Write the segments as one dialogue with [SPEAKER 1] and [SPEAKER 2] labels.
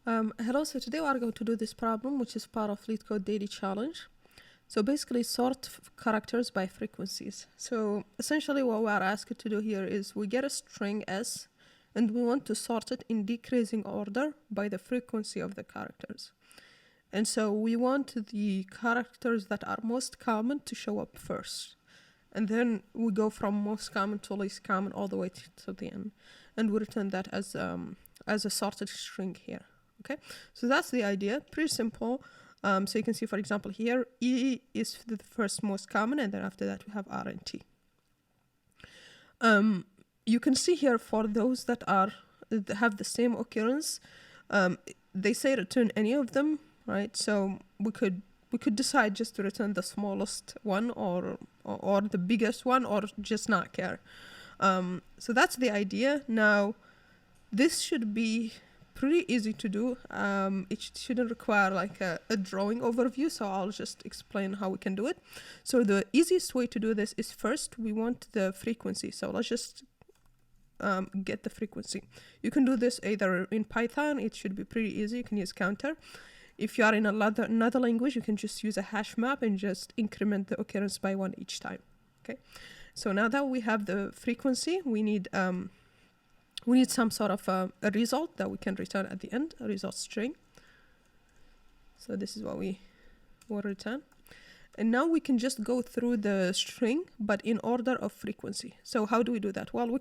[SPEAKER 1] Hello, so today we are going to do this problem, which is part of Leetcode Daily Challenge. So basically sort characters by frequencies. So essentially what we are asked to do here is we get a string S and we want to sort it in decreasing order by the frequency of the characters. And so we want the characters that are most common to show up first. And then we go from most common to least common all the way to the end. And we return that as a sorted string here. Okay, so that's the idea, pretty simple. So you can see, for example, here, E is the first most common, and then after that we have R and T. You can see here for those that have the same occurrence, they say return any of them, right? So we could decide just to return the smallest one or the biggest one, or just not care. So that's the idea. Now, this should be pretty easy to do. It shouldn't require like a drawing overview, so I'll just explain how we can do it. So the easiest way to do this is first we want the frequency. So let's just get the frequency. You can do this either in Python, it should be pretty easy, you can use counter. If you are in another language, you can just use a hash map and just increment the occurrence by 1 each time. Okay, so now that we have the frequency, we need some sort of a result that we can return at the end, a result string. So this is what we will return. And now we can just go through the string, but in order of frequency. So how do we do that? Well,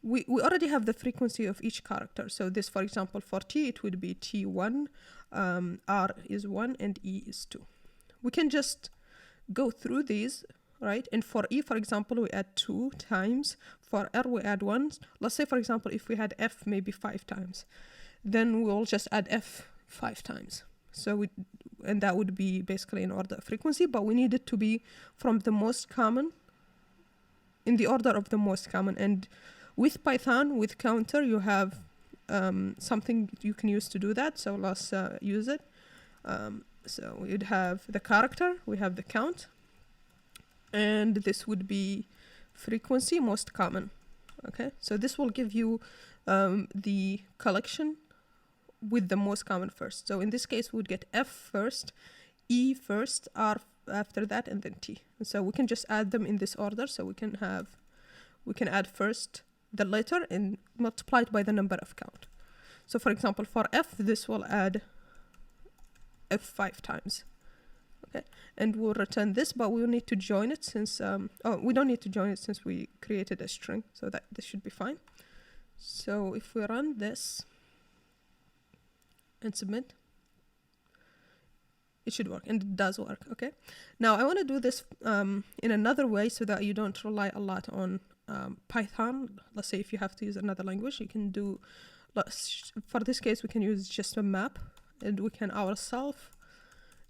[SPEAKER 1] we already have the frequency of each character. So this, for example, for T, it would be T1, R is 1, and E is 2. We can just go through these, right? And for E, for example, we add 2 times. For R, we add 1. Let's say, for example, if we had F maybe 5 times, then we'll just add F 5 times. So and that would be basically in order of frequency, but we need it to be from the most common, in the order of the most common. And with Python, with counter, you have something you can use to do that. So let's use it. So we'd have the character, we have the count, and this would be frequency most common. Okay, so this will give you the collection with the most common first. So in this case, we would get F first, E first, R after that, and then T. And so we can just add them in this order. So we can add first the letter and multiply it by the number of count. So for example, for F, this will add F 5 times. Okay, and we'll return this, but we'll need to join it since, we don't need to join it since we created a string, so that this should be fine. So if we run this and submit, it should work, and it does work. Okay, now I want to do this in another way so that you don't rely a lot on Python. Let's say if you have to use another language, you can do, for this case, we can use just a map, and we can ourselves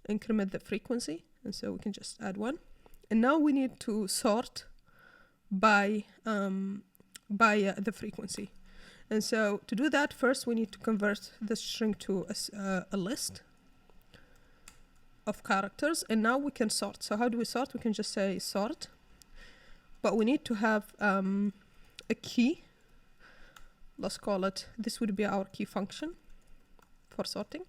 [SPEAKER 1] increment the frequency, and so we can just add 1. And now we need to sort by the frequency. And so to do that, first we need to convert the string to a list of characters, and now we can sort. So how do we sort? We can just say sort, but we need to have a key. Let's call it, this would be our key function for sorting.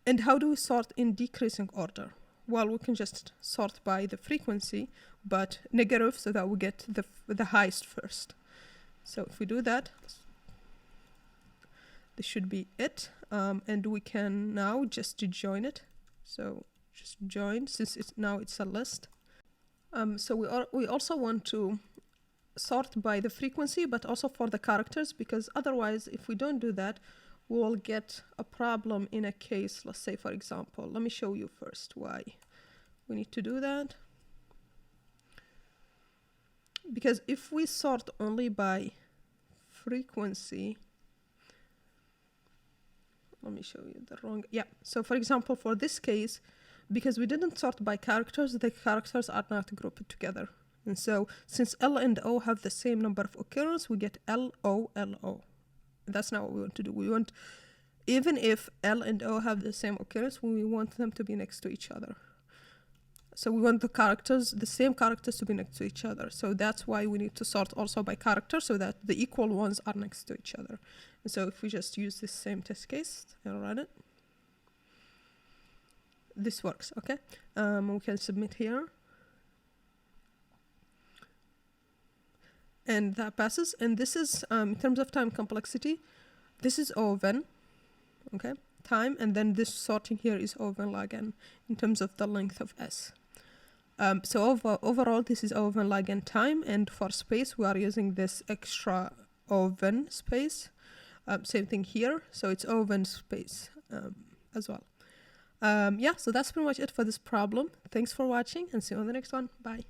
[SPEAKER 1] And how do we sort in decreasing order? Well, we can just sort by the frequency, but negative, so that we get the highest first. So if we do that, this should be it. And we can now just join it. So just join, since now it's a list. So we also want to sort by the frequency, but also for the characters, because otherwise, if we don't do that, we'll get a problem in a case. Let's say, for example, let me show you first why we need to do that. Because if we sort only by frequency, let me show you the wrong, yeah. So for example, for this case, because we didn't sort by characters, the characters are not grouped together. And so since L and O have the same number of occurrence, we get LO, LO. That's not what we want to do. We want, even if L and O have the same occurrence, we want them to be next to each other. So we want the same characters to be next to each other. So that's why we need to sort also by character, so that the equal ones are next to each other. So if we just use this same test case and run it, this works. Okay, we can submit here, and that passes. And this is in terms of time complexity, this is O of n, okay, time, and then this sorting here is O of n log n in terms of the length of S. So overall, this is O of n log n time, and for space, we are using this extra O of n space. Same thing here, so it's O of n space as well. Yeah, so that's pretty much it for this problem. Thanks for watching, and see you on the next one. Bye.